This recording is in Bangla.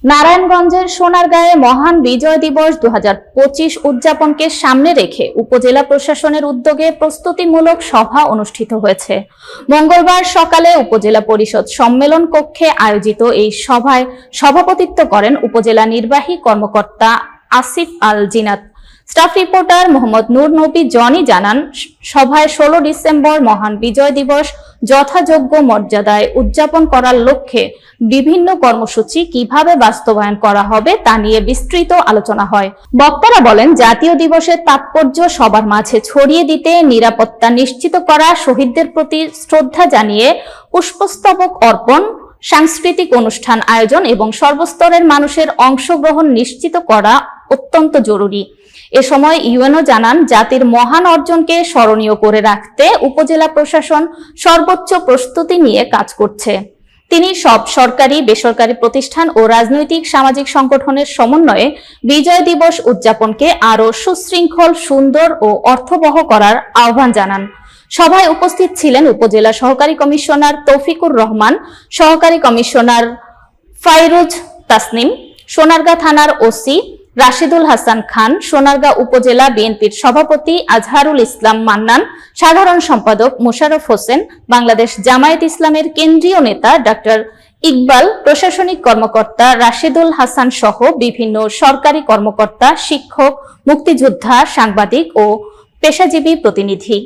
নারায়ণগঞ্জের সোনারগাঁয়ে মহান বিজয় দিবস 2025 উদযাপনকে সামনে রেখে উপজেলা প্রশাসনের উদ্যোগে প্রস্তুতিমূলক সভা অনুষ্ঠিত হয়েছে। মঙ্গলবার সকালে উপজেলা পরিষদ সম্মেলন কক্ষে আয়োজিত এই সভায় সভাপতিত্ব করেন উপজেলা নির্বাহী কর্মকর্তা আসিফ আল জিনাত। স্টাফ রিপোর্টার মোহাম্মদ নূর নবী জনি জানান, সভায় 16 ডিসেম্বর মহান বিজয় দিবস যথাযোগ্য মর্যাদায় উদযাপন করার লক্ষ্যে বিভিন্ন কর্মসূচি কিভাবে বাস্তবায়ন করা হবে তা নিয়ে বিস্তৃত আলোচনা হয়। বক্তারা বলেন, জাতীয় দিবসের তাৎপর্য সবার মাঝে ছড়িয়ে দিতে নিরাপত্তা নিশ্চিত করা, শহীদদের প্রতি শ্রদ্ধা জানিয়ে পুষ্পস্তবক অর্পণ, সাংস্কৃতিক অনুষ্ঠান আয়োজন এবং সর্বস্তরের মানুষের অংশগ্রহণ নিশ্চিত করা অত্যন্ত জরুরি। এ সময় ইউএনও জানান, জাতির মহান অর্জনকে স্মরণীয় করে রাখতে উপজেলা প্রশাসন সর্বোচ্চ প্রস্তুতি নিয়ে কাজ করছে। তিনি সব সরকারি, বেসরকারি প্রতিষ্ঠান ও রাজনৈতিক সামাজিক সংগঠনের সমন্বয়ে বিজয় দিবস উদযাপনকে আরো সুশৃঙ্খল, সুন্দর ও অর্থবহ করার আহ্বান জানান। সভায় উপস্থিত ছিলেন উপজেলা সহকারী কমিশনার তৌফিকুর রহমান, সহকারী কমিশনার ফাইরুজ তাসনিম, সোনারগাঁ থানার ওসি রাশিদুল হাসান খান, সোনারগাঁ উপজেলা বিএনপির সভাপতি আজহারুল ইসলাম মান্নান, সাধারণ সম্পাদক মোশাররফ হোসেন, বাংলাদেশ জামায়াত ইসলামের কেন্দ্রীয় নেতা ডাক্তার ইকবাল, প্রশাসনিক কর্মকর্তা রাশিদুল হাসান সহ বিভিন্ন সরকারি কর্মকর্তা, শিক্ষক, মুক্তিযোদ্ধা, সাংবাদিক ও পেশাজীবী প্রতিনিধি।